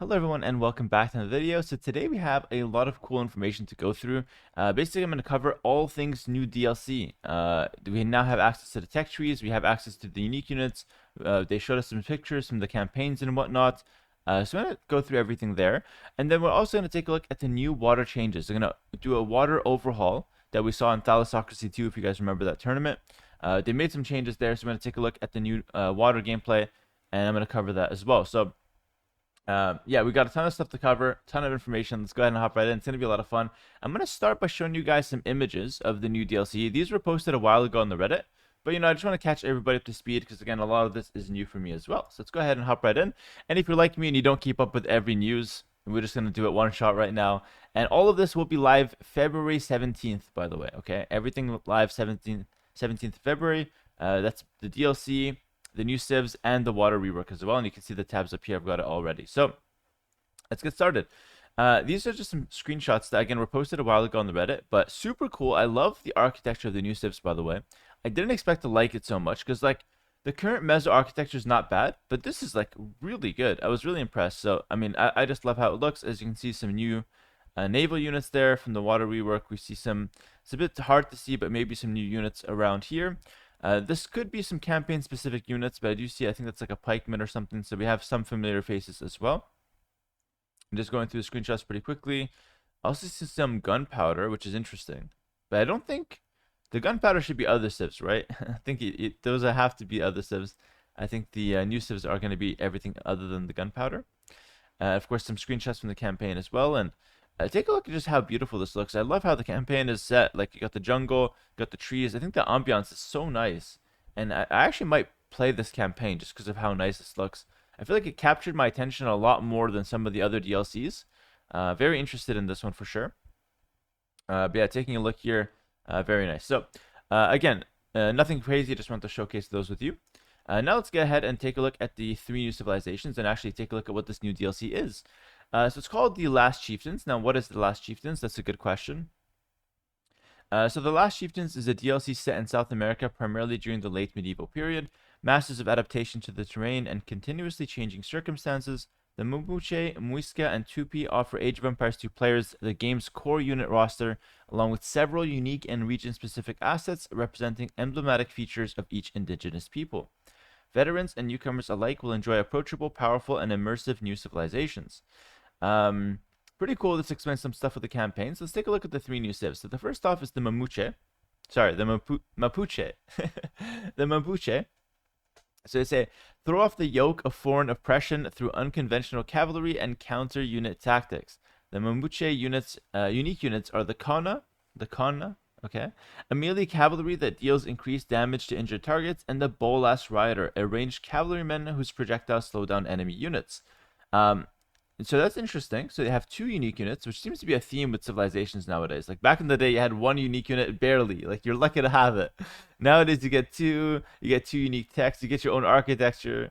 Hello everyone and welcome back to the video. So today we have a lot of cool information to go through. Basically I'm going to cover all things new DLC. We now have access to the tech trees, we have access to the unique units. They showed us some pictures from the campaigns and whatnot. So I'm going to go through everything there. And then we're also going to take a look at the new water changes. They're going to do a water overhaul that we saw in Thalassocracy 2 if you guys remember that tournament. They made some changes there, so we're going to take a look at the new water gameplay, and I'm going to cover that as well. So yeah, we got a ton of stuff to cover, ton of information. Let's go ahead and hop right in. It's going to be a lot of fun. I'm going to start by showing you guys some images of the new DLC. These were posted a while ago on the Reddit, but I just want to catch everybody up to speed because, again, a lot of this is new for me as well. So let's go ahead and hop right in. And if you're like me and you don't keep up with every news, we're just going to do it one shot right now. And all of this will be live February 17th, by the way, okay? Everything live 17th February. That's the DLC, the new CIVS, and the water rework as well. And you can see the tabs up here. I've got it already. So let's get started. These are just some screenshots that, again, were posted a while ago on the Reddit, but super cool. I love the architecture of the new CIVS, by the way. I didn't expect to like it so much because, like, the current Meso architecture is not bad, but this is, like, really good. I was really impressed. So, I mean, I just love how it looks. As you can see, some new naval units there from the water rework. We see some, it's a bit hard to see, but maybe some new units around here. This could be some campaign-specific units, but I do see, I think that's like a pikeman or something, so we have some familiar faces as well. I'm just going through the screenshots pretty quickly. I also see some gunpowder, which is interesting, but I don't think the gunpowder should be other civs, right? I think those have to be other civs. I think the new civs are going to be everything other than the gunpowder. Of course, some screenshots from the campaign as well, and take a look at just how beautiful this looks. I love how the campaign is set. Like, you got the jungle, you got the trees. I think the ambiance is so nice. And I actually might play this campaign just because of how nice this looks. I feel like it captured my attention a lot more than some of the other DLCs. Very interested in this one for sure. But yeah, taking a look here, very nice. So, again, nothing crazy. Just want to showcase those with you. Now let's get ahead and take a look at the 3 new civilizations and actually take a look at what this new DLC is. So it's called The Last Chieftains. Now, what is The Last Chieftains? That's a good question. So The Last Chieftains is a DLC set in South America, primarily during the late medieval period. Masters of adaptation to the terrain and continuously changing circumstances, the Mapuche, Muisca, and Tupi offer Age of Empires 2 players the game's core unit roster, along with several unique and region-specific assets representing emblematic features of each indigenous people. Veterans and newcomers alike will enjoy approachable, powerful, and immersive new civilizations. Pretty cool. This explains some stuff with the campaigns. Let's take a look at the 3 new civs. So the first off is the Mapuche. Sorry, the Mapuche. The Mapuche. So they say, throw off the yoke of foreign oppression through unconventional cavalry and counter unit tactics. The Mapuche units, unique units are the Kana, okay, a melee cavalry that deals increased damage to injured targets, and the Bolas Rider, a ranged cavalryman whose projectiles slow down enemy units. So that's interesting. So they have 2 unique units, which seems to be a theme with civilizations nowadays. Like, back in the day, you had 1 unique unit barely. Like, you're lucky to have it. Nowadays, you get 2. You get 2 unique techs. You get your own architecture.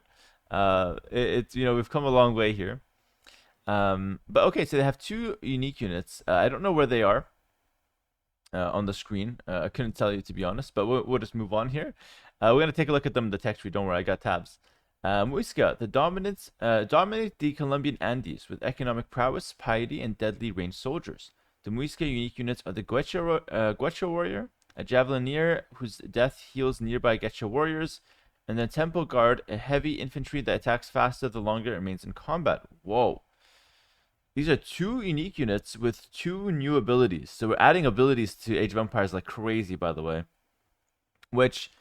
It's we've come a long way here. But okay, so they have 2 unique units. I don't know where they are on the screen. I couldn't tell you, to be honest. But we'll just move on here. We're gonna take a look at them in the text tree. Don't worry, I got tabs. Muisca, dominate the Colombian Andes with economic prowess, piety, and deadly ranged soldiers. The Muisca unique units are the Guecha warrior, a javelineer whose death heals nearby Guecha warriors, and the Temple Guard, a heavy infantry that attacks faster the longer it remains in combat. Whoa. These are 2 unique units with 2 new abilities. So we're adding abilities to Age of Empires like crazy, by the way. Which...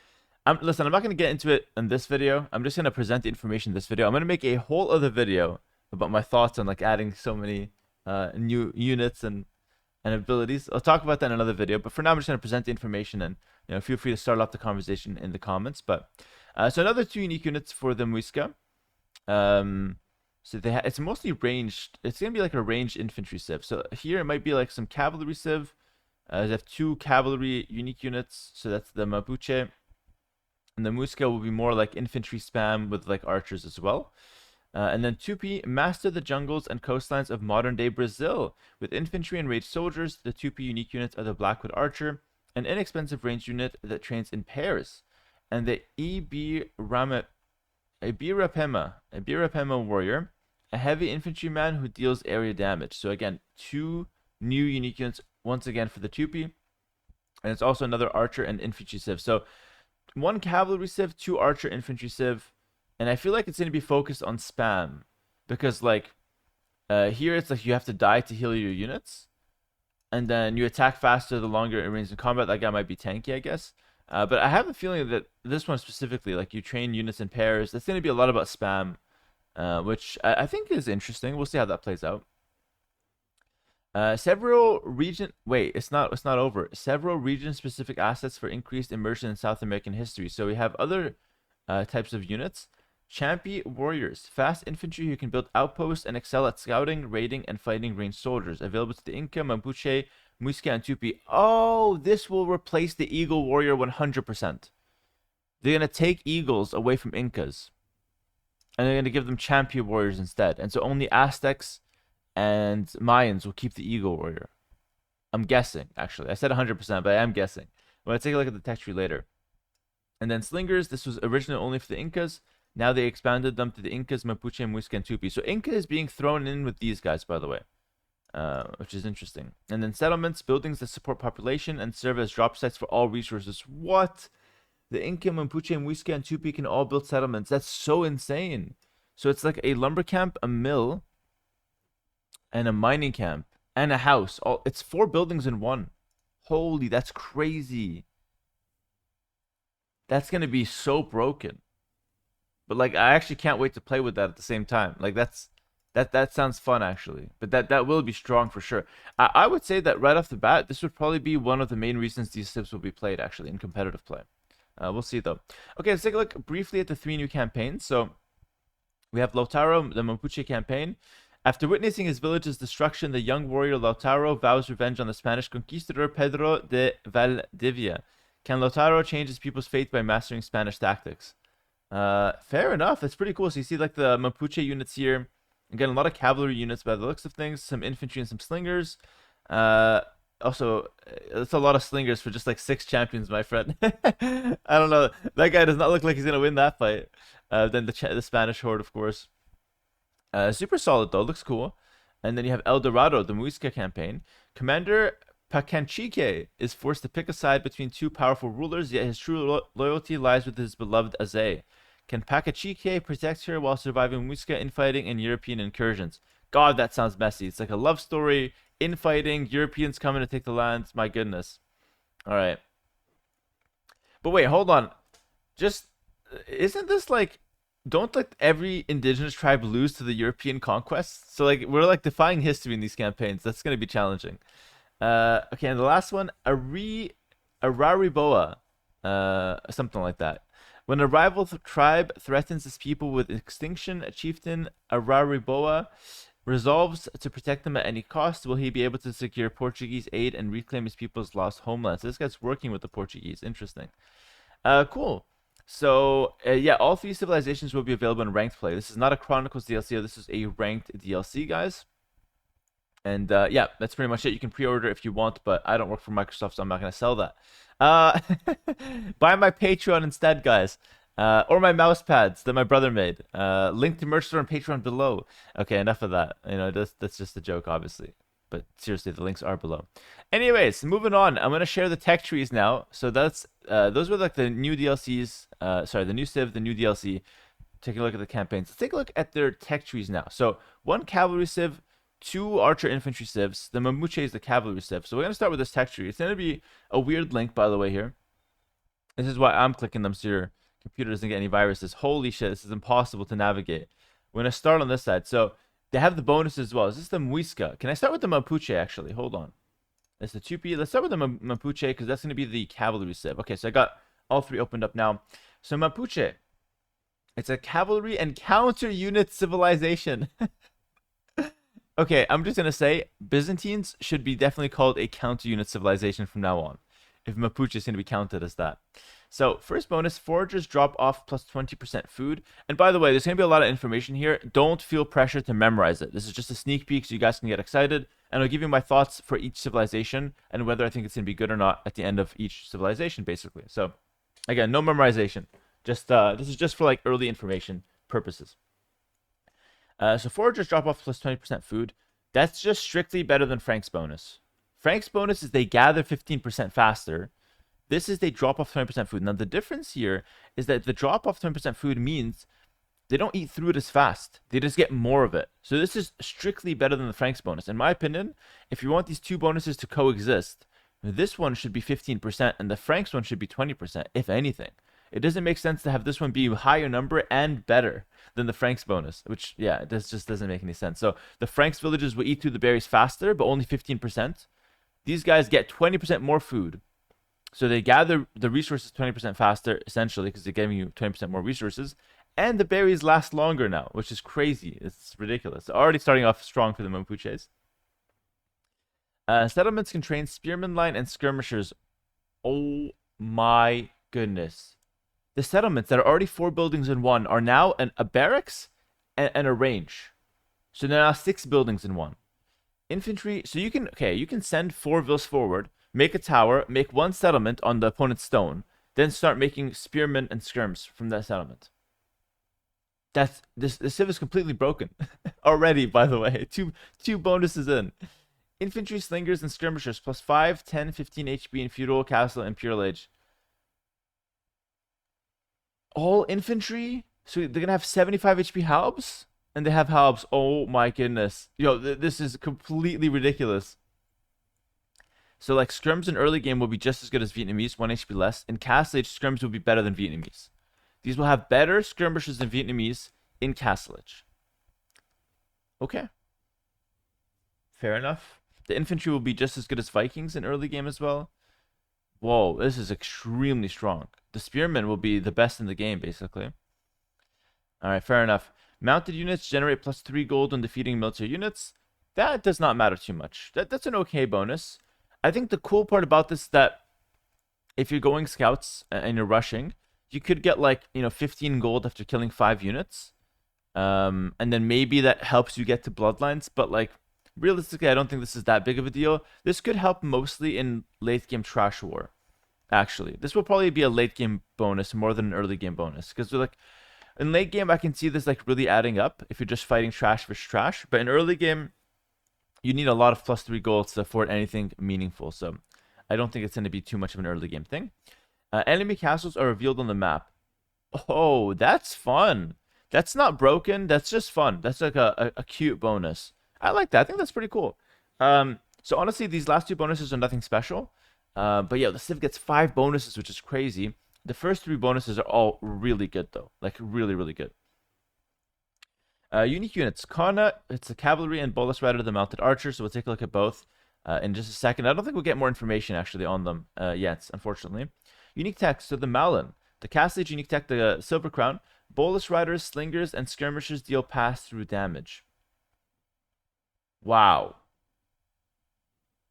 listen, I'm not going to get into it in this video. I'm just going to present the information in this video. I'm going to make a whole other video about my thoughts on, like, adding so many new units and abilities. I'll talk about that in another video. But for now, I'm just going to present the information, and feel free to start off the conversation in the comments. But so another 2 unique units for the Muisca. So it's mostly ranged. It's going to be like a ranged infantry civ. So here it might be like some cavalry civ. They have 2 cavalry unique units. So that's the Mapuche. And the Muisca will be more like infantry spam with like archers as well. And then Tupi, master the jungles and coastlines of modern-day Brazil. With infantry and ranged soldiers, the Tupi unique units are the Blackwood Archer, an inexpensive ranged unit that trains in pairs. And the Ibirapema warrior, a heavy infantryman who deals area damage. So again, 2 new unique units once again for the Tupi. And it's also another archer and infantry civ. So 1 cavalry civ, 2 archer infantry civ. And I feel like it's going to be focused on spam. Because like here it's like you have to die to heal your units. And then you attack faster the longer it remains in combat. That guy might be tanky, I guess. But I have a feeling that this one specifically, like you train units in pairs, that's going to be a lot about spam, which I think is interesting. We'll see how that plays out. Several region. Wait, it's not over. Several region-specific assets for increased immersion in South American history. So we have other types of units. Champi warriors, fast infantry who can build outposts and excel at scouting, raiding, and fighting ranged soldiers. Available to the Inca, Mapuche, Muisca, and Tupi. Oh, this will replace the Eagle Warrior 100%. They're going to take Eagles away from Incas. And they're going to give them Champion Warriors instead. And so only Aztecs and Mayans will keep the Eagle Warrior. I'm guessing, actually. I said 100%, but I am guessing. I'm going to take a look at the text tree later. And then Slingers, this was originally only for the Incas. Now they expanded them to the Incas, Mapuche, Muisca, and Tupi. So Inca is being thrown in with these guys, by the way. Which is interesting. And then settlements, buildings that support population and serve as drop sites for all resources. What? The Inca, Mapuche, Muisca, and Tupi can all build settlements. That's so insane. So it's like a lumber camp, a mill, and a mining camp, and a house. It's 4 buildings in one. Holy, that's crazy. That's going to be so broken. But like, I actually can't wait to play with that at the same time. Like that sounds fun actually. But that will be strong for sure. I would say that right off the bat, this would probably be one of the main reasons these civs will be played actually in competitive play. We'll see though. Okay, let's take a look briefly at the 3 new campaigns. So we have Lautaro, the Mapuche campaign. After witnessing his village's destruction, the young warrior Lautaro vows revenge on the Spanish conquistador Pedro de Valdivia. Can Lautaro change his people's fate by mastering Spanish tactics? Fair enough. That's pretty cool. So you see like the Mapuche units here. Again, a lot of cavalry units by the looks of things. Some infantry and some slingers. Also, it's a lot of slingers for just like 6 champions, my friend. I don't know. That guy does not look like he's gonna win that fight. Then the Spanish horde, of course. Super solid though. Looks cool. And then you have El Dorado, the Muisca campaign. Commander Pacanchique is forced to pick a side between 2 powerful rulers, yet his true loyalty lies with his beloved Aze. Can Pacanchique protect her while surviving Muisca infighting and European incursions? God, that sounds messy. It's like a love story, infighting, Europeans coming to take the lands. My goodness. All right. But wait, hold on. Just, isn't this like, don't like every indigenous tribe lose to the European conquests? So like, we're like defying history in these campaigns. That's going to be challenging. Okay, and the last one, Arariboa, something like that. When a rival tribe threatens its people with extinction, a chieftain, Arariboa, resolves to protect them at any cost. Will he be able to secure Portuguese aid and reclaim his people's lost homelands? So this guy's working with the Portuguese. Interesting. Cool. So, yeah, all 3 civilizations will be available in ranked play. This is not a Chronicles DLC. This is a ranked DLC, guys. And yeah, that's pretty much it. You can pre-order if you want, but I don't work for Microsoft, so I'm not going to sell that. Buy my Patreon instead, guys. Or my mouse pads that my brother made. Link to merch store and Patreon below. Okay, enough of that. You know, that's just a joke, obviously. But seriously, the links are below. Anyways, moving on. I'm going to share the tech trees now. So that's those were like the new DLCs. Sorry, the new Civ, the new DLC. Take a look at the campaigns. Let's take a look at their tech trees now. So 1 cavalry Civ, 2 archer infantry civs. The Mapuche is the cavalry civ. So we're going to start with this tech tree. It's going to be a weird link, by the way, here. This is why I'm clicking them so your computer doesn't get any viruses. Holy shit, this is impossible to navigate. We're going to start on this side. So they have the bonuses as well. Is this the Muisca? Can I start with the Mapuche, actually? Hold on. That's the Tupi. Let's start with the Mapuche because that's going to be the cavalry civ. Okay, so I got all 3 opened up now. So Mapuche. It's a cavalry and counter unit civilization. Okay, I'm just going to say Byzantines should be definitely called a counter unit civilization from now on. If Mapuche is going to be counted as that. So, first bonus, foragers drop off plus 20% food. And by the way, there's going to be a lot of information here. Don't feel pressure to memorize it. This is just a sneak peek so you guys can get excited. And I'll give you my thoughts for each civilization and whether I think it's going to be good or not at the end of each civilization, basically. So, again, no memorization. Just this is just for like early information purposes. So foragers drop off plus 20% food. That's just strictly better than Frank's bonus. Frank's bonus is they gather 15% faster. This is they drop off 20% food. Now the difference here is that the drop off 20% food means they don't eat through it as fast. They just get more of it. So this is strictly better than the Frank's bonus. In my opinion, if you want these two bonuses to coexist, this one should be 15% and the Frank's one should be 20%, if anything. It doesn't make sense to have this one be a higher number and better than the Frank's bonus, which, yeah, this just doesn't make any sense. So the Frank's villages will eat through the berries faster, but only 15%. These guys get 20% more food. So they gather the resources 20% faster, essentially, because they're giving you 20% more resources. And the berries last longer now, which is crazy. It's ridiculous. Already starting off strong for the Mapuches. Settlements can train spearman line and skirmishers. Oh my goodness. The settlements that are already 4 buildings in one are now a barracks and a range. So they're now 6 buildings in one. Infantry, so you can send 4 vills forward, make a tower, make 1 settlement on the opponent's stone, then start making spearmen and skirms from that settlement. The civ is completely broken already, by the way. Two bonuses in. Infantry, slingers, and skirmishers plus 5, 10, 15 HP in feudal, castle, and pure age. All infantry? So they're gonna have 75 HP halbs? And they have halbs. Oh my goodness. Yo, this is completely ridiculous. So like scrims in early game will be just as good as Vietnamese, 1 HP less. In castle age, scrims will be better than Vietnamese. These will have better skirmishes than Vietnamese in castle age. Okay. Fair enough. The infantry will be just as good as Vikings in early game as well. Whoa, this is extremely strong. The spearmen will be the best in the game, basically. Alright, fair enough. Mounted units generate plus 3 gold when defeating military units. That does not matter too much. That's an okay bonus. I think the cool part about this is that if you're going scouts and you're rushing, you could get like, 15 gold after killing 5 units. And then maybe that helps you get to bloodlines. But like, realistically, I don't think this is that big of a deal. This could help mostly in late game trash war. Actually, this will probably be a late game bonus more than an early game bonus. Because like, in late game, I can see this like really adding up if you're just fighting trash versus trash. But in early game, you need a lot of plus 3 gold to afford anything meaningful. So I don't think it's going to be too much of an early game thing. Enemy castles are revealed on the map. Oh, that's fun. That's not broken. That's just fun. That's like a cute bonus. I like that. I think that's pretty cool. So honestly, these last 2 bonuses are nothing special. But yeah, the Civ gets 5 bonuses, which is crazy. The first 3 bonuses are all really good, though. Like, really, really good. Unique units. Kana, it's the cavalry, and Bolus Rider, the mounted archer. So we'll take a look at both in just a second. I don't think we'll get more information, actually, on them yet, unfortunately. Unique tech. So the Malin. The Castle Age unique tech, the Silver Crown. Bolus Riders, Slingers, and Skirmishers deal pass-through damage. Wow.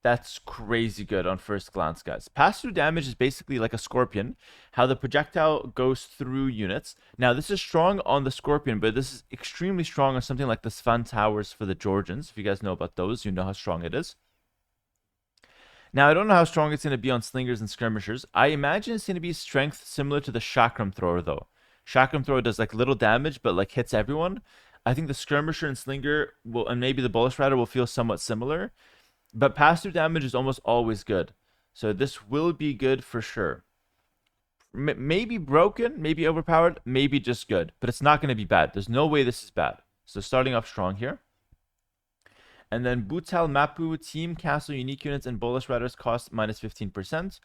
That's crazy good on first glance, guys. Pass-through damage is basically like a scorpion, how the projectile goes through units. Now, this is strong on the scorpion, but this is extremely strong on something like the Svan Towers for the Georgians. If you guys know about those, you know how strong it is. Now, I don't know how strong it's going to be on slingers and skirmishers. I imagine it's going to be strength similar to the Chakram Thrower, though. Chakram Thrower does like little damage, but like hits everyone. I think the skirmisher and slinger will, and maybe the Bolus Rider will feel somewhat similar. But pass-through damage is almost always good. So this will be good for sure. Maybe broken, maybe overpowered, maybe just good. But it's not going to be bad. There's no way this is bad. So starting off strong here. And then Butal, Mapu, Team, Castle, Unique Units, and Bolus Riders cost minus 15%.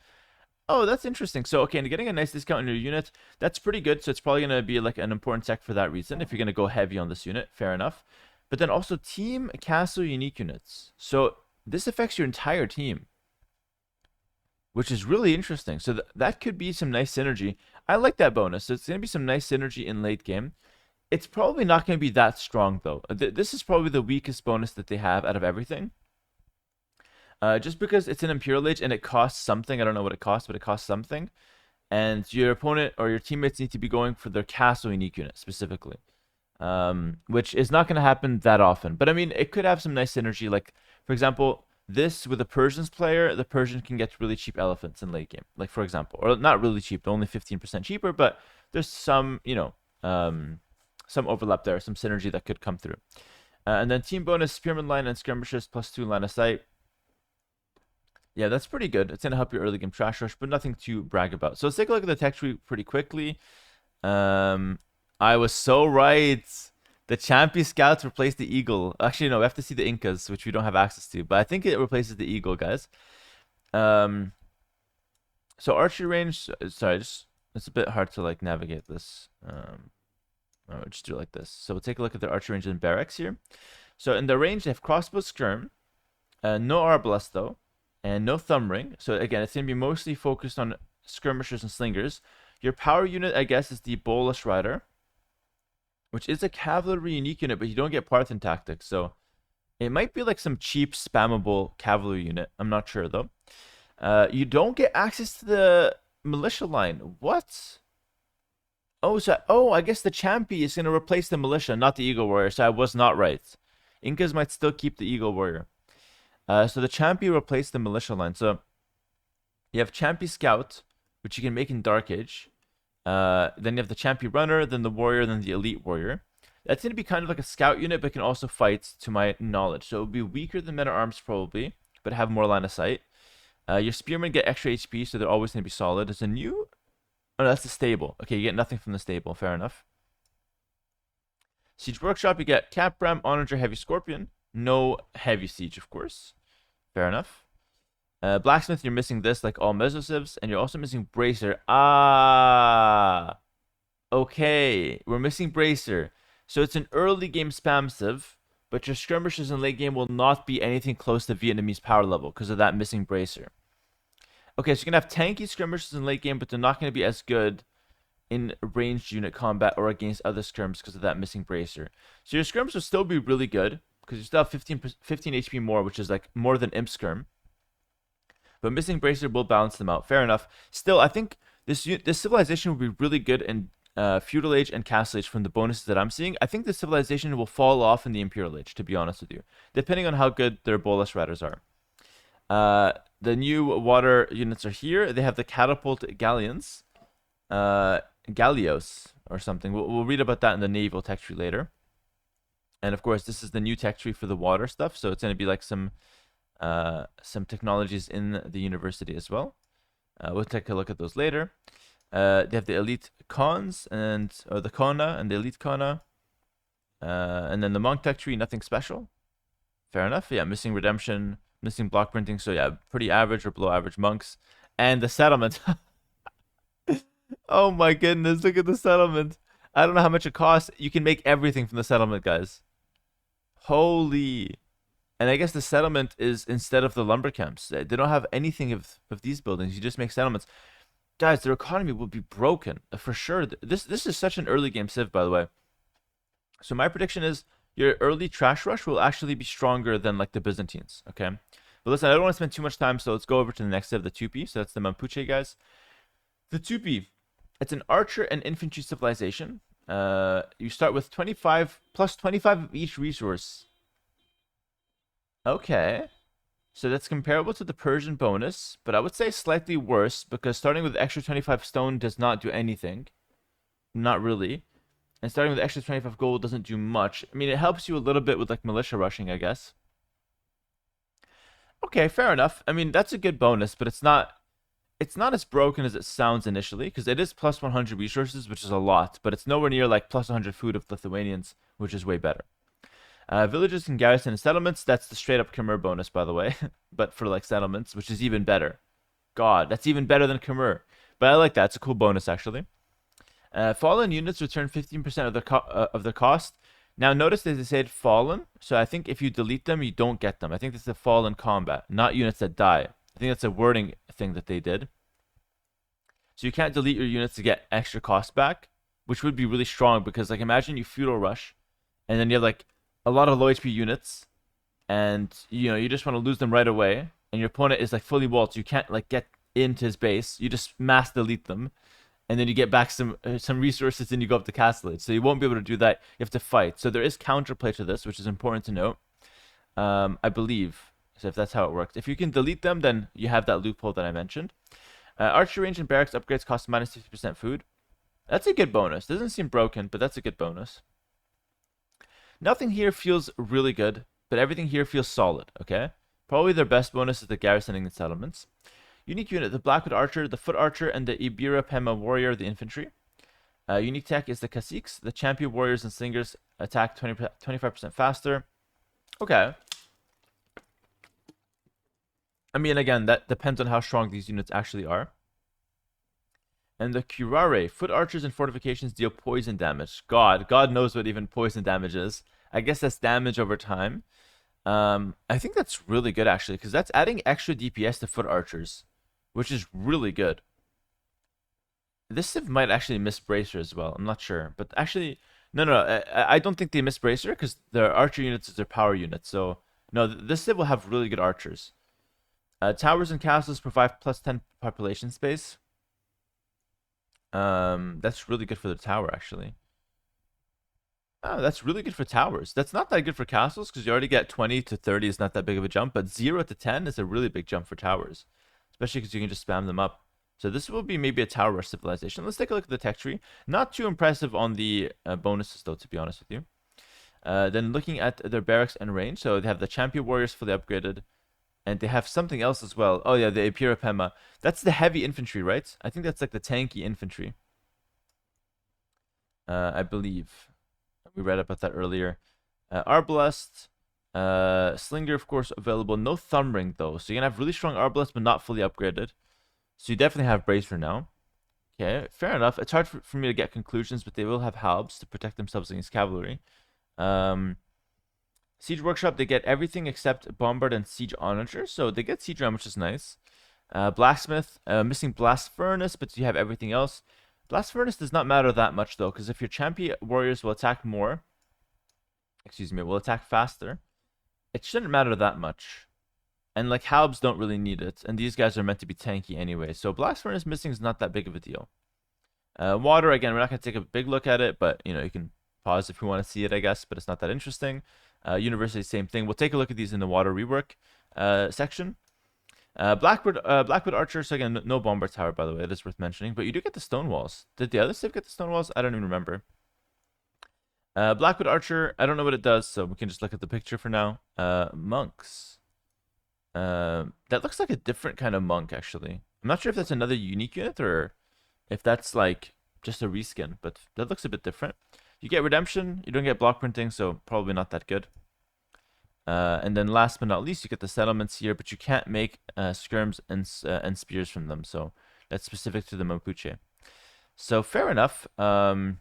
Oh, that's interesting. So, okay, and getting a nice discount on your unit, that's pretty good. So it's probably going to be like an important tech for that reason. If you're going to go heavy on this unit, fair enough. But then also Team, Castle, Unique Units. So this affects your entire team, which is really interesting. So that could be some nice synergy. I like that bonus. So it's going to be some nice synergy in late game. It's probably not going to be that strong, though. This is probably the weakest bonus that they have out of everything. Just because it's an Imperial Age and it costs something. I don't know what it costs, but it costs something. And your opponent or your teammates need to be going for their Castle Unique Unit, specifically. Which is not going to happen that often. But, I mean, it could have some nice synergy. Like, for example, this with a Persians player, the Persian can get really cheap elephants in late game. Like, for example. Or not really cheap, only 15% cheaper. But there's some, some overlap there, some synergy that could come through. And then team bonus, spearman line and skirmishers +2 line of sight. Yeah, that's pretty good. It's going to help your early game trash rush, but nothing to brag about. So let's take a look at the tech tree pretty quickly. I was so right. The Champion Scouts replaced the Eagle. Actually, no, we have to see the Incas, which we don't have access to. But I think it replaces the Eagle, guys. So archery range... Sorry, it's a bit hard to like navigate this. I'll just do it like this. So we'll take a look at the archery range and barracks here. So in the range, they have crossbow skirm. No arbalest, though. And no thumb ring. So again, it's going to be mostly focused on skirmishers and slingers. Your power unit, I guess, is the bolus rider, which is a cavalry unique unit, but you don't get Parthian tactics. So it might be like some cheap spammable cavalry unit. I'm not sure, though. You don't get access to the militia line. What? Oh, I guess the Champy is going to replace the militia, not the Eagle Warrior. So I was not right. Incas might still keep the Eagle Warrior. So the Champy replaced the militia line. So you have Champy Scout, which you can make in Dark Age. Then you have the Champy Runner, then the Warrior, then the Elite Warrior. That's going to be kind of like a scout unit, but can also fight, to my knowledge. So it would be weaker than Men-at-Arms, probably, but have more line of sight. Your Spearmen get extra HP, so they're always going to be solid. There's a new... Oh, no, that's the stable. Okay, you get nothing from the stable. Fair enough. Siege Workshop, you get Capram, Onager, Heavy Scorpion. No Heavy Siege, of course. Fair enough. Blacksmith, you're missing this, like all Mesocivs, and you're also missing Bracer. Ah! Okay, we're missing Bracer. So it's an early game spam civ, but your skirmishers in late game will not be anything close to Vietnamese power level because of that missing Bracer. Okay, so you're going to have tanky skirmishers in late game, but they're not going to be as good in ranged unit combat or against other skirms because of that missing Bracer. So your skirms will still be really good because you still have 15 HP more, which is like more than Imp Skirm. But missing Bracer will balance them out. Fair enough. Still, I think this civilization will be really good in Feudal Age and Castle Age from the bonuses that I'm seeing. I think the civilization will fall off in the Imperial Age, to be honest with you, depending on how good their Bolus Riders are. The new water units are here. They have the Catapult Galleons. Gallios or something. We'll read about that in the naval tech tree later. And of course, this is the new tech tree for the water stuff. So it's going to be like some technologies in the university as well. We'll take a look at those later. They have the elite cons or the Kona and the elite Kona. And then the monk tech tree, nothing special. Fair enough. Yeah, missing redemption, missing block printing. So yeah, pretty average or below average monks. And the settlement. Oh my goodness, look at the settlement. I don't know how much it costs. You can make everything from the settlement, guys. Holy. And I guess the settlement is instead of the lumber camps. They don't have anything of these buildings. You just make settlements. Guys, their economy will be broken for sure. This is such an early game civ, by the way. So my prediction is your early trash rush will actually be stronger than like the Byzantines. Okay. But listen, I don't want to spend too much time, so let's go over to the next civ, the Tupi. So that's the Mapuche guys. The Tupi, it's an archer and infantry civilization. You start with 25 plus 25 of each resource. Okay. So that's comparable to the Persian bonus, but I would say slightly worse because starting with extra 25 stone does not do anything. Not really. And starting with extra 25 gold doesn't do much. I mean, it helps you a little bit with like militia rushing, I guess. Okay, fair enough. I mean, that's a good bonus, but it's not as broken as it sounds initially because it is plus 100 resources, which is a lot, but it's nowhere near like plus 100 food of Lithuanians, which is way better. Villages and garrison and settlements, that's the straight up Khmer bonus, by the way, but for like settlements, which is even better. God, that's even better than Khmer. But I like that. It's a cool bonus, actually. Fallen units return 15% of their cost. Now, notice that they said fallen, so I think if you delete them, you don't get them. I think this is a fallen combat, not units that die. I think that's a wording thing that they did. So you can't delete your units to get extra cost back, which would be really strong because, like, imagine you feudal rush, and then you have like a lot of low HP units, and you just want to lose them right away, and your opponent is like fully walled, so you can't like get into his base. You just mass delete them, and then you get back some resources, and you go up to Castle Age. So you won't be able to do that. You have to fight. So there is counterplay to this, which is important to note. I believe. So if that's how it works. If you can delete them, then you have that loophole that I mentioned. Archery range and barracks upgrades cost minus 50% food. That's a good bonus. Doesn't seem broken, but that's a good bonus. Nothing here feels really good, but everything here feels solid, okay? Probably their best bonus is the garrisoning and settlements. Unique unit, the Blackwood Archer, the Foot Archer, and the Ibira Pema Warrior, the infantry. Unique tech is the Caciques, the Champion Warriors and Slingers attack 25% faster. Okay. I mean, again, that depends on how strong these units actually are. And the Curare, Foot Archers and Fortifications deal poison damage. God knows what even poison damage is. I guess that's damage over time. I think that's really good, actually, because that's adding extra DPS to Foot Archers, which is really good. This Civ might actually miss Bracer as well. I'm not sure. But actually, no. I don't think they miss Bracer because their archer units is their power units. So, no, this Civ will have really good archers. Towers and castles provide plus 10 population space. That's really good for the tower, actually. Oh, that's really good for towers. That's not that good for castles because you already get 20 to 30 is not that big of a jump. But 0 to 10 is a really big jump for towers. Especially because you can just spam them up. So this will be maybe a tower rush civilization. Let's take a look at the tech tree. Not too impressive on the bonuses, though, to be honest with you. Then looking at their barracks and range. So they have the Champion Warriors fully upgraded. And they have something else as well. Oh, yeah, the Ipira Pema. That's the heavy infantry, right? I think that's like the tanky infantry. I believe. We read about that earlier. Arbalest. Slinger, of course, available. No Thumb Ring, though. So you're going to have really strong Arbalest, but not fully upgraded. So you definitely have Bracer now. Okay, fair enough. It's hard for me to get conclusions, but they will have halbs to protect themselves against cavalry. Siege Workshop, they get everything except Bombard and Siege Onager. So they get Siege Ram, which is nice. Blacksmith, missing Blast Furnace, but you have everything else. Blast Furnace does not matter that much, though, because if your Champion Warriors will attack more, will attack faster, it shouldn't matter that much. And like halbs don't really need it, and these guys are meant to be tanky anyway. So Blast Furnace missing is not that big of a deal. Water, again, we're not going to take a big look at it, but you can pause if you want to see it, I guess, but it's not that interesting. University, same thing. We'll take a look at these in the water rework section. Blackwood Archer, so again, no Bomber Tower, by the way, it is worth mentioning, but you do get the stone walls. Did the other Civ get the stone walls? I don't even remember. Blackwood Archer, I don't know what it does, so we can just look at the picture for now. Monks. That looks like a different kind of monk, actually. I'm not sure if that's another unique unit or if that's like just a reskin, but that looks a bit different. You get redemption, you don't get block printing, so probably not that good. And then last but not least, you get the settlements here, but you can't make skirms and spears from them, so that's specific to the Mapuche. So fair enough. Pretty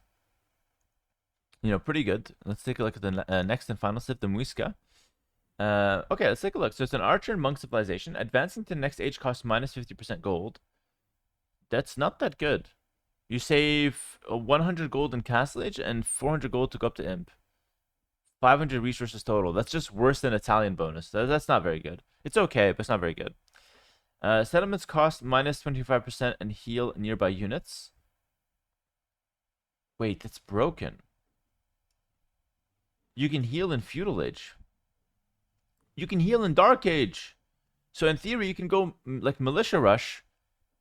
good. Let's take a look at the next and final Civ, the Muisca. Okay, let's take a look. So it's an archer and monk civilization. Advancing to the next age costs minus 50% gold. That's not that good. You save 100 gold in Castle Age and 400 gold to go up to Imp. 500 resources total. That's just worse than Italian bonus. That's not very good. It's okay, but it's not very good. Settlements cost minus 25% and heal nearby units. Wait, that's broken. You can heal in Feudal Age. You can heal in Dark Age. So in theory, you can go like Militia Rush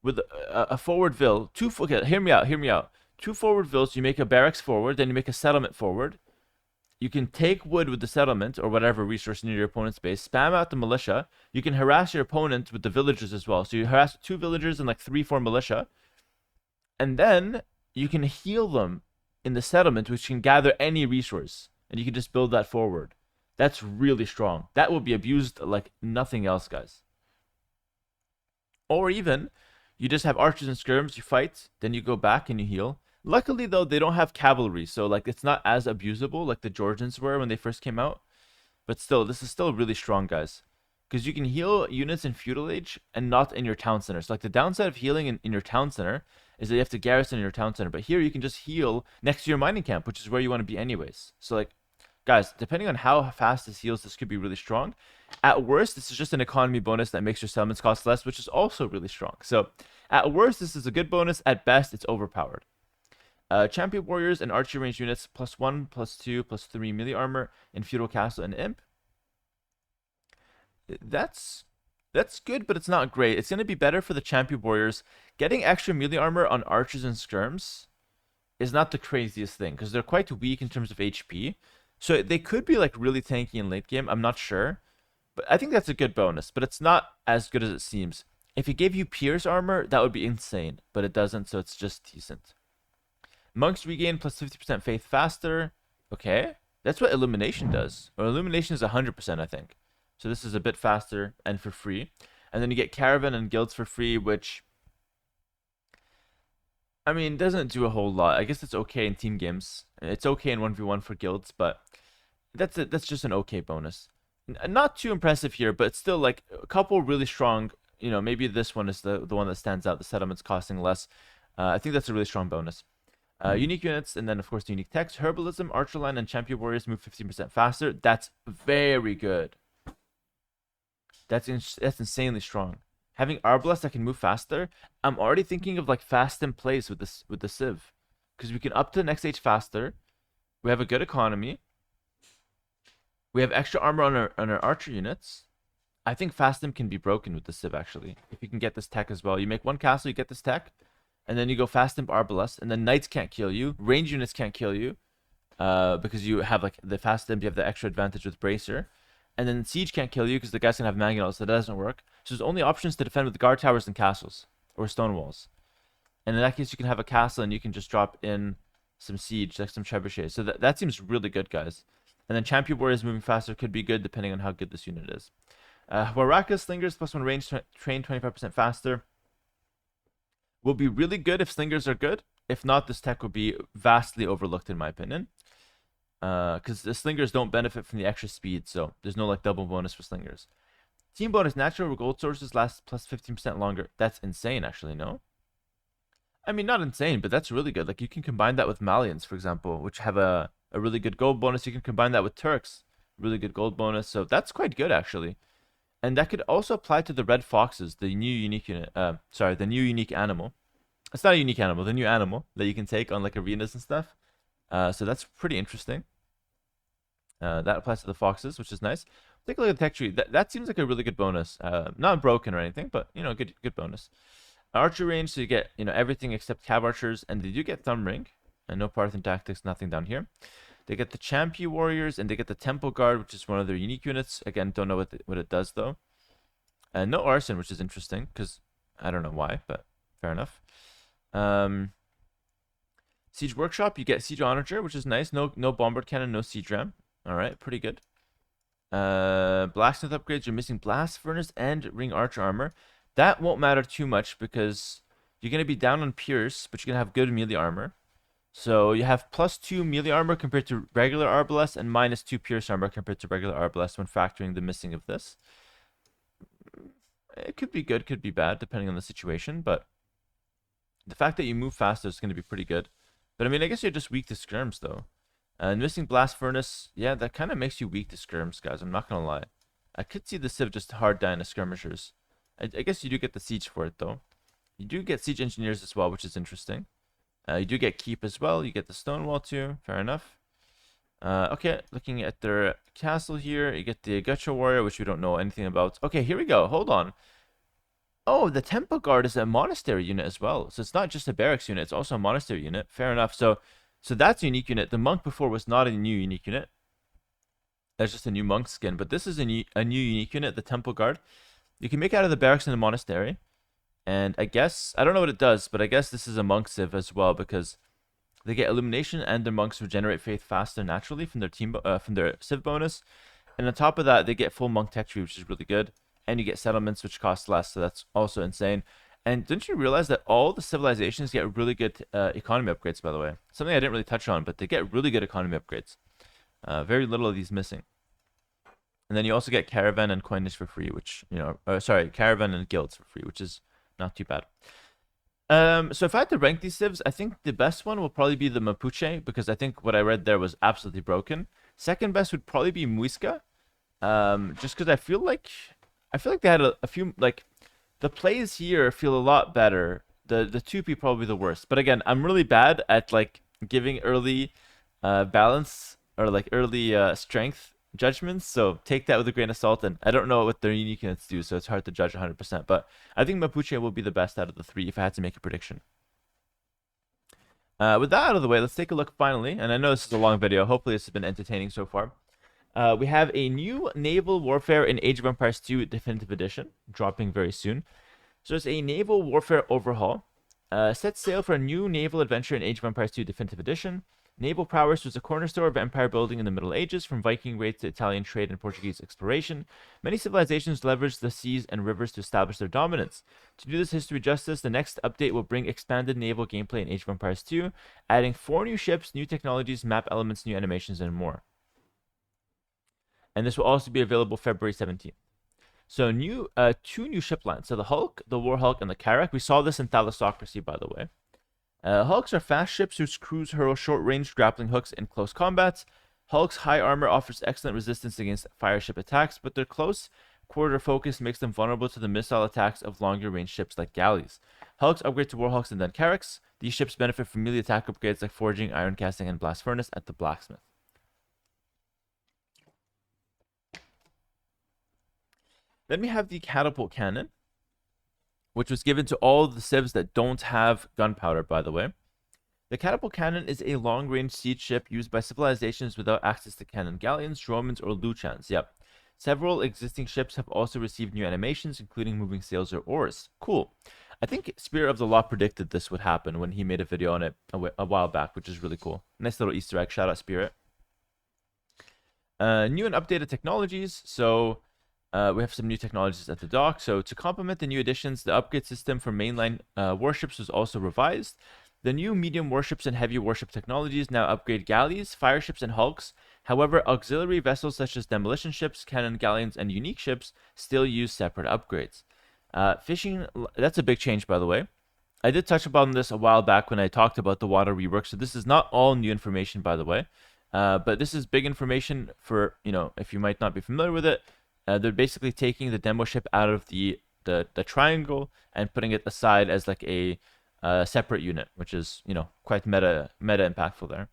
with a forward vil. Okay, hear me out. 2 forward vils, you make a barracks forward, then you make a settlement forward. You can take wood with the settlement or whatever resource near your opponent's base, spam out the militia. You can harass your opponent with the villagers as well. So you harass 2 villagers and like 3-4 militia. And then you can heal them in the settlement, which can gather any resource. And you can just build that forward. That's really strong. That will be abused like nothing else, guys. Or even, you just have archers and skirms, you fight, then you go back and you heal. Luckily, though, they don't have cavalry, so like it's not as abusable like the Georgians were when they first came out. But still, this is still really strong, guys. Because you can heal units in Feudal Age and not in your town center. So like the downside of healing in your town center is that you have to garrison in your town center. But here you can just heal next to your mining camp, which is where you want to be anyways. So like, guys, depending on how fast this heals, this could be really strong. At worst, this is just an economy bonus that makes your settlements cost less, which is also really strong. So at worst, this is a good bonus. At best, it's overpowered. Champion Warriors and Archer range units +1, +2, +3 melee armor in Feudal Castle and Imp. That's good, but it's not great. It's going to be better for the Champion Warriors. Getting extra melee armor on Archers and Skirms is not the craziest thing, because they're quite weak in terms of HP. So they could be like really tanky in late game. I'm not sure. But I think that's a good bonus, but it's not as good as it seems. If it gave you Pierce armor, that would be insane, but it doesn't, so it's just decent. Monks regain plus 50% faith faster. Okay, that's what Illumination does. Or Illumination is 100%, I think. So this is a bit faster and for free. And then you get Caravan and Guilds for free, which, I mean, doesn't do a whole lot. I guess it's okay in team games. It's okay in 1v1 for guilds, but that's just an okay bonus. Not too impressive here, but it's still like a couple really strong. You know, maybe this one is the one that stands out. The settlements costing less. I think that's a really strong bonus. Unique units, and then of course the unique text. Herbalism, Archer Line, and Champion Warriors move 15% faster. That's very good. That's insanely strong. Having Arbalest that can move faster. I'm already thinking of like fast in place with this with the Civ, because we can up to the next stage faster. We have a good economy. We have extra armor on our archer units. I think Fastim can be broken with the Civ, actually. If you can get this tech as well. You make one castle, you get this tech. And then you go Fastim Arbalest. And then Knights can't kill you. Range units can't kill you. Because you have like the Fastim, you have the extra advantage with Bracer. And then Siege can't kill you because the guys can have Mangonels, so that doesn't work. So there's only options to defend with guard towers and castles. Or stone walls. And in that case, you can have a castle and you can just drop in some Siege, like some Trebuchets. So that seems really good, guys. And then Champion Warriors moving faster could be good depending on how good this unit is. Waraka Slingers plus 1 range train 25% faster. Will be really good if Slingers are good. If not, this tech will be vastly overlooked in my opinion. Because the Slingers don't benefit from the extra speed, so there's no like double bonus for Slingers. Team bonus natural gold sources last plus 15% longer. That's insane, actually, no? I mean, not insane, but that's really good. Like, you can combine that with Malians, for example, which have a really good gold bonus. You can combine that with Turks, really good gold bonus. So that's quite good, actually. And that could also apply to the red foxes, the new unique unit. The new unique animal. It's not a unique animal, the new animal that you can take on like arenas and stuff. So that's pretty interesting. That applies to the foxes, which is nice. Take a look at the tech tree. That seems like a really good bonus. Not broken or anything, but you know, good bonus. Archer range, so you get everything except cav archers, and they do get thumb ring, and no Parthian tactics, nothing down here. They get the Champion Warriors, and they get the Temple Guard, which is one of their unique units. Again, don't know what it does though. And no Arson, which is interesting because I don't know why, but fair enough. Siege Workshop, you get Siege Onager, which is nice. No Bombard Cannon, no Siege Ram. All right, pretty good. Blacksmith upgrades, you're missing Blast Furnace and Ring Arch Armor. That won't matter too much because you're going to be down on Pierce, but you're going to have good melee armor. So you have +2 melee armor compared to regular Arbalest and -2 Pierce armor compared to regular Arbalest when factoring the missing of this. It could be good, could be bad, depending on the situation, but the fact that you move faster is going to be pretty good. But I mean, I guess you're just weak to skirms, though. And missing Blast Furnace, yeah, that kind of makes you weak to skirms, guys. I'm not going to lie. I could see the Civ just hard dying to skirmishers. I guess you do get the Siege for it, though. You do get Siege Engineers as well, which is interesting. You do get Keep as well. You get the Stonewall, too. Fair enough. Okay, looking at their castle here, you get the Gacha Warrior, which we don't know anything about. Okay, here we go. Hold on. Oh, the Temple Guard is a monastery unit as well. So it's not just a barracks unit, it's also a monastery unit. Fair enough. So that's a unique unit. The monk before was not a new unique unit. That's just a new monk skin. But this is a new unique unit, the Temple Guard. You can make out of the barracks in the monastery. And I guess, I don't know what it does, but I guess this is a monk civ as well because they get illumination and their monks regenerate faith faster naturally from their civ bonus. And on top of that, they get full monk tech tree, which is really good. And you get settlements, which cost less, so that's also insane. And didn't you realize that all the civilizations get really good economy upgrades, by the way? Something I didn't really touch on, but they get really good economy upgrades. Very little of these missing. And then you also get caravan and coinage for free, which, caravan and guilds for free, which is not too bad. So if I had to rank these civs, I think the best one will probably be the Mapuche, because I think what I read there was absolutely broken. Second best would probably be Muisca, just because I feel like they had a few, like, the plays here feel a lot better. The Tupi probably the worst. But again, I'm really bad at, like, giving early balance or, like, early strength judgments, so take that with a grain of salt, and I don't know what their unique units do, so it's hard to judge 100%, but I think Mapuche will be the best out of the three if I had to make a prediction. With that out of the way, let's take a look finally. And I know this is a long video. Hopefully this has been entertaining so far. We have a new naval warfare in Age of Empires 2 Definitive Edition dropping very soon. So it's a naval warfare overhaul. Set sail for a new naval adventure in Age of Empires 2 Definitive Edition. Naval prowess was a cornerstone of empire building in the Middle Ages, from Viking raids to Italian trade and Portuguese exploration. Many civilizations leveraged the seas and rivers to establish their dominance. To do this history justice, the next update will bring expanded naval gameplay in Age of Empires 2, adding 4 new ships, new technologies, map elements, new animations, and more. And this will also be available February 17th. So 2 new ship lines. So the Hulk, the War Hulk, and the Carrack. We saw this in Thalassocracy, by the way. Hulks are fast ships whose crews hurl short-range grappling hooks in close combats. Hulk's high armor offers excellent resistance against fire ship attacks, but their close quarter focus makes them vulnerable to the missile attacks of longer-range ships like galleys. Hulks upgrade to War Hulks and then Carracks. These ships benefit from melee attack upgrades like forging, iron casting, and blast furnace at the blacksmith. Then we have the catapult cannon, which was given to all the civs that don't have gunpowder, by the way. The catapult cannon is a long-range siege ship used by civilizations without access to cannon galleons, Romans, or Luchans. Yep. Several existing ships have also received new animations, including moving sails or oars. Cool. I think Spirit of the Law predicted this would happen when he made a video on it a while back, which is really cool. Nice little Easter egg. Shout out Spirit. New and updated technologies. So we have some new technologies at the dock. So to complement the new additions, the upgrade system for mainline warships was also revised. The new medium warships and heavy warship technologies now upgrade galleys, fire ships, and hulks. However, auxiliary vessels such as demolition ships, cannon galleons, and unique ships still use separate upgrades. Fishing, that's a big change, by the way. I did touch upon this a while back when I talked about the water rework, so this is not all new information, by the way. But this is big information for, if you might not be familiar with it. They're basically taking the demo ship out of the triangle and putting it aside as like a separate unit, which is quite meta impactful there.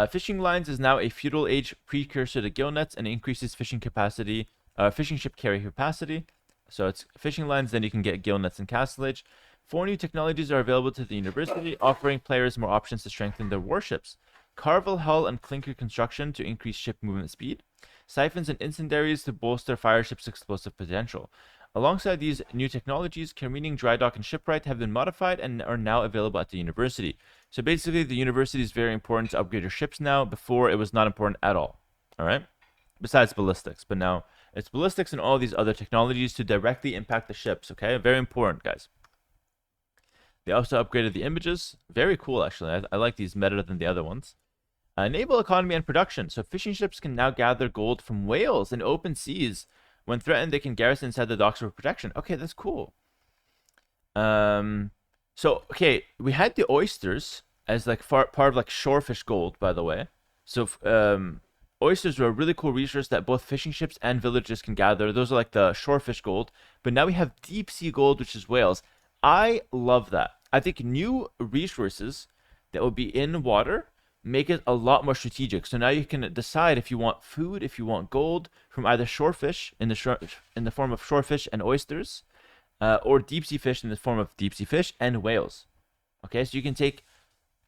Fishing lines is now a feudal age precursor to gill nets and increases fishing capacity, fishing ship carry capacity. So it's fishing lines, then you can get gill nets and castle age. 4 new technologies are available to the university, offering players more options to strengthen their warships. Carvel hull and clinker construction to increase ship movement speed. Siphons and incendiaries to bolster fire ships' explosive potential. Alongside these new technologies, careening, dry dock, and shipwright have been modified and are now available at the university. So basically, the university is very important to upgrade your ships now. Before, it was not important at all. All right? Besides ballistics. But now, it's ballistics and all these other technologies to directly impact the ships, okay? Very important, guys. They also upgraded the images. Very cool, actually. I like these better than the other ones. Naval economy and production. So fishing ships can now gather gold from whales in open seas. When threatened, they can garrison inside the docks for protection. Okay, that's cool. Okay, we had the oysters as like part of like shorefish gold, by the way. So oysters are a really cool resource that both fishing ships and villagers can gather. Those are like the shorefish gold. But now we have deep sea gold, which is whales. I love that. I think new resources that will be in water make it a lot more strategic. So now you can decide if you want food, if you want gold from either shorefish in the form of shorefish and oysters, or deep sea fish in the form of deep sea fish and whales. Okay, so you can take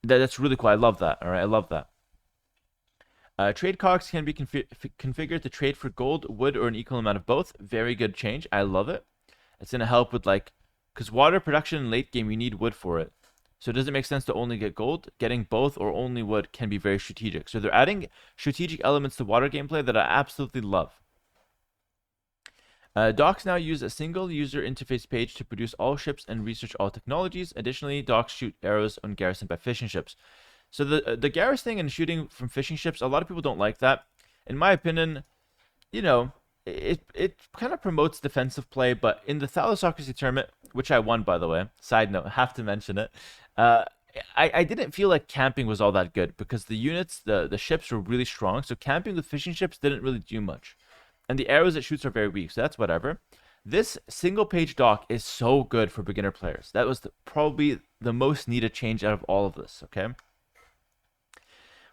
that. That's really cool. I love that. All right, I love that. Trade cogs can be configured to trade for gold, wood, or an equal amount of both. Very good change. I love it. It's gonna help with because water production in late game, you need wood for it. So does it make sense to only get gold? Getting both or only wood can be very strategic. So they're adding strategic elements to water gameplay that I absolutely love. Docks now use a single user interface page to produce all ships and research all technologies. Additionally, docks shoot arrows when garrisoned by fishing ships. So the garrisoning and shooting from fishing ships, a lot of people don't like that. In my opinion, it kind of promotes defensive play, but in the Thalassocracy tournament, which I won, by the way, side note, I have to mention it, I didn't feel like camping was all that good because the units, the ships were really strong, so camping with fishing ships didn't really do much. And the arrows it shoots are very weak, so that's whatever. This single page dock is so good for beginner players. That was probably the most needed change out of all of this, okay?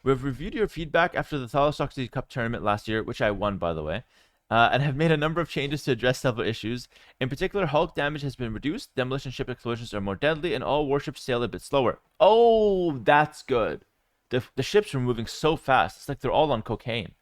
We've reviewed your feedback after the Thalassocracy Cup tournament last year, which I won, by the way. and have made a number of changes to address several issues. In particular, Hulk damage has been reduced, demolition ship explosions are more deadly, and all warships sail a bit slower. Oh, that's good. The ships are moving so fast. It's like they're all on cocaine.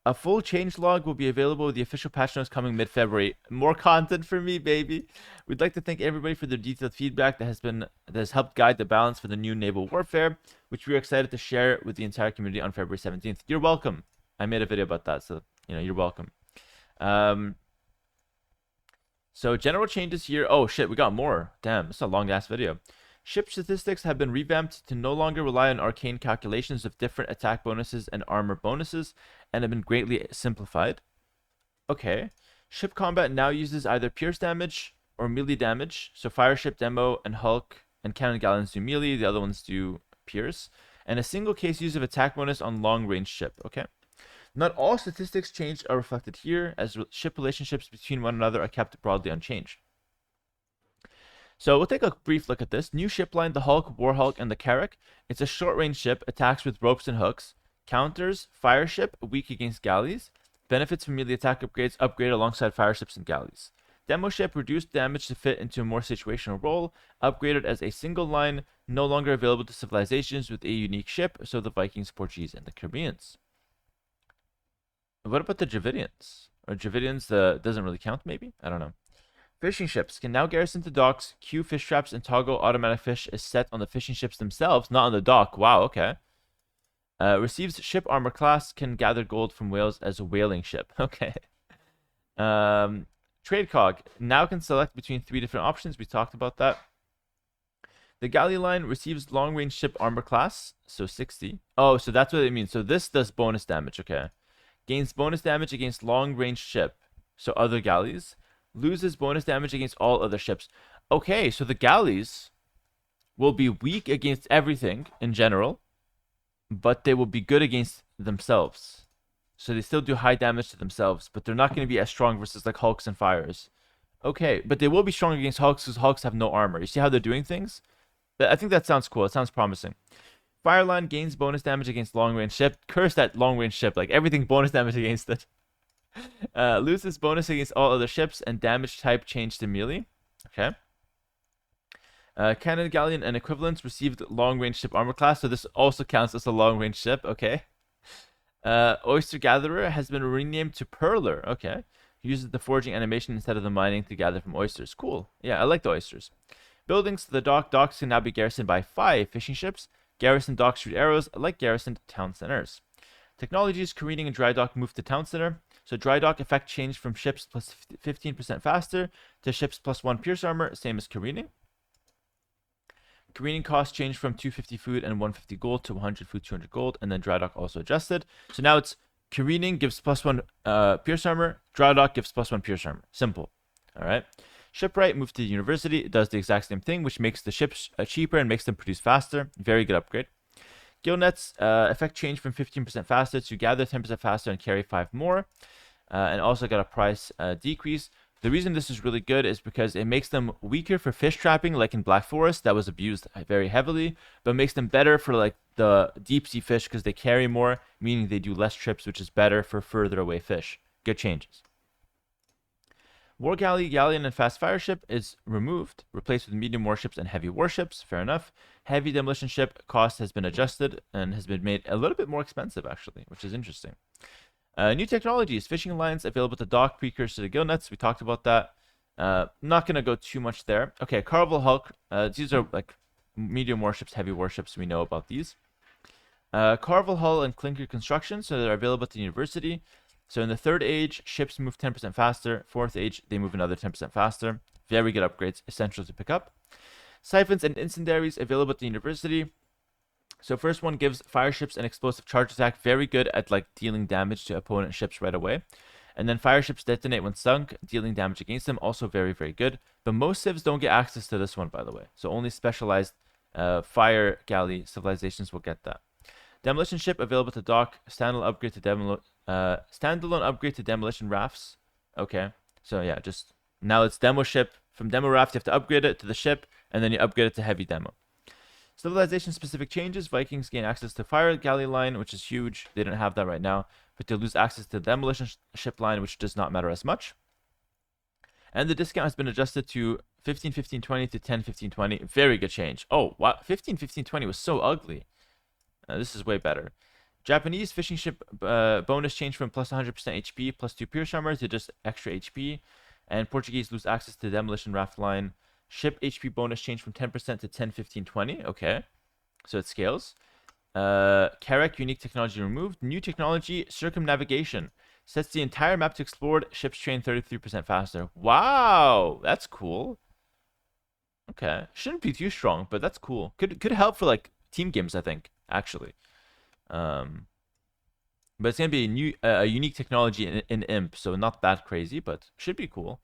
A full change log will be available with the official patch notes coming mid-February. More content for me, baby. We'd like to thank everybody for their detailed feedback that has helped guide the balance for the new naval warfare, which we are excited to share with the entire community on February 17th. You're welcome. I made a video about that, so you're welcome. So general changes here. Oh shit, we got more. Damn, this is a long ass video. Ship statistics have been revamped to no longer rely on arcane calculations of different attack bonuses and armor bonuses, and have been greatly simplified. Okay. Ship combat now uses either pierce damage or melee damage. So fire ship, demo, and Hulk and cannon galleons do melee. The other ones do pierce. And a single case use of attack bonus on long range ship. Okay. Not all statistics changed are reflected here, as ship relationships between one another are kept broadly unchanged. So we'll take a brief look at this. New ship line, the Hulk, War Hulk, and the Carrack. It's a short-range ship, attacks with ropes and hooks. Counters, fire ship, weak against galleys. Benefits from melee attack upgrades, upgrade alongside fire ships and galleys. Demo ship, reduced damage to fit into a more situational role. Upgraded as a single line, no longer available to civilizations with a unique ship, so the Vikings, Portuguese, and the Caribbeans. What about the Dravidians? Or Dravidians, doesn't really count, maybe? I don't know. Fishing ships can now garrison the docks, queue fish traps, and toggle automatic fish is set on the fishing ships themselves, not on the dock. Wow, okay. Receives ship armor class, can gather gold from whales as a whaling ship. Okay. Trade cog now can select between 3 different options. We talked about that. The galley line receives long range ship armor class, so 60. Oh, so that's what it means. So this does bonus damage. Okay. Gains bonus damage against long range ship, so other galleys. Loses bonus damage against all other ships. Okay, so the galleys will be weak against everything in general, but they will be good against themselves. So they still do high damage to themselves, but they're not going to be as strong versus like Hulks and Fires. Okay, but they will be strong against Hulks because Hulks have no armor. You see how they're doing things? I think that sounds cool. It sounds promising. Fireline gains bonus damage against long-range ship. Curse that long-range ship. Like, everything bonus damage against it. Loses bonus against all other ships and damage type changed to melee. Okay. Cannon galleon and equivalents received long-range ship armor class, so this also counts as a long-range ship. Okay. Oyster Gatherer has been renamed to Pearler. Okay. Uses the forging animation instead of the mining to gather from oysters. Cool. Yeah, I like the oysters. Buildings to the dock. Docks can now be garrisoned by 5 fishing ships. Garrison docks shoot arrows like garrisoned town centers. Technologies, careening and dry dock move to town center. So dry dock effect changed from ships plus 15% faster to ships plus 1 pierce armor, same as careening. Careening cost changed from 250 food and 150 gold to 100 food, 200 gold, and then dry dock also adjusted. So now it's careening gives plus 1 pierce armor, dry dock gives plus 1 pierce armor. Simple. All right. Shipwright moved to the university. It does the exact same thing, which makes the ships cheaper and makes them produce faster. Very good upgrade. Gill nets effect changed from 15% faster to gather 10% faster and carry 5 more. And also got a price decrease. The reason this is really good is because it makes them weaker for fish trapping, like in Black Forest, that was abused very heavily, but makes them better for like the deep sea fish because they carry more, meaning they do less trips, which is better for further away fish. Good changes. War galley, galleon, and fast fire ship is removed, replaced with medium warships and heavy warships. Fair enough. Heavy demolition ship cost has been adjusted and has been made a little bit more expensive, actually, which is interesting. New technologies, fishing lines available to dock, precursor to gill nets. We talked about that. Not going to go too much there. Okay, Carvel Hulk. These are like medium warships, heavy warships. We know about these. Carvel Hull and Clinker Construction, so they're available at the university. So in the 3rd age, ships move 10% faster. 4th age, they move another 10% faster. Very good upgrades, essential to pick up. Siphons and incendiaries available at the university. So first one gives fire ships an explosive charge attack. Very good at like dealing damage to opponent ships right away. And then fire ships detonate when sunk, dealing damage against them. Also very, very good. But most civs don't get access to this one, by the way. So only specialized fire galley civilizations will get that. Demolition ship available to dock. Standalone upgrade to demolition rafts. Okay. So yeah, just now it's demo ship. From demo raft, you have to upgrade it to the ship, and then you upgrade it to heavy demo. Civilization specific changes. Vikings gain access to fire galley line, which is huge. They don't have that right now. but they lose access to the demolition ship line, which does not matter as much. And the discount has been adjusted to 15, 15, 20 to 10, 15, 20. Very good change. Oh, wow. 15, 15, 20 was so ugly. This is way better. Japanese fishing ship bonus change from plus 100% HP plus 2 Pierce Armor to just extra HP. And Portuguese lose access to demolition raft line. Ship HP bonus change from 10% to 10, 15, 20. Okay. So it scales. Carrack unique technology removed. New technology, circumnavigation. Sets the entire map to explored. Ships train 33% faster. Wow, that's cool. Okay, shouldn't be too strong, but that's cool. Could help for like team games, I think, actually. But it's gonna be a unique technology in Imp, so not that crazy, but should be cool.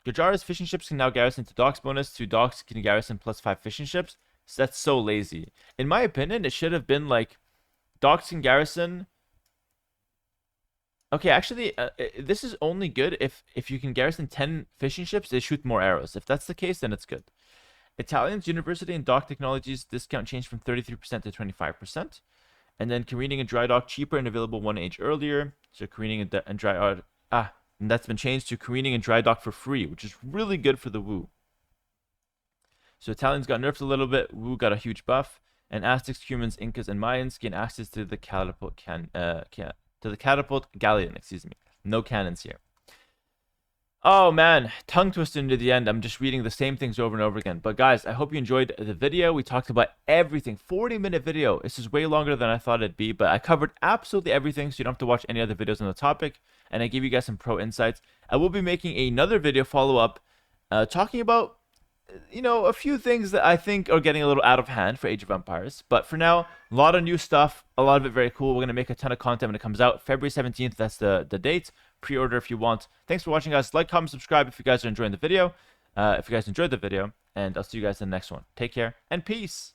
Gajara's fishing ships can now garrison to docks bonus. 2 docks can garrison plus 5 fishing ships. So that's so lazy. In my opinion, it should have been like docks can garrison. Okay, actually, this is only good if you can garrison 10 fishing ships, they shoot more arrows. If that's the case, then it's good. Italians, university, and dock technologies discount changed from 33% to 25%. And then careening and dry dock cheaper and available 1 age earlier. So careening and dry and that's been changed to careening and dry dock for free, which is really good for the Wu. So Italians got nerfed a little bit. Wu got a huge buff. And Aztecs, humans, Incas, and Mayans gain access to the catapult galleon, excuse me. No cannons here. Oh man, tongue twister into the end. I'm just reading the same things over and over again. But guys, I hope you enjoyed the video. We talked about everything. 40-minute video. This is way longer than I thought it'd be, but I covered absolutely everything, so you don't have to watch any other videos on the topic. And I gave you guys some pro insights. I will be making another video follow-up talking about, you know, a few things that I think are getting a little out of hand for Age of Empires. But for now, a lot of new stuff, a lot of it very cool. We're going to make a ton of content when it comes out. February 17th, that's the date. Pre-order if you want. Thanks for watching, guys. Like, comment, subscribe if you guys are enjoying the video. And I'll see you guys in the next one. Take care and peace.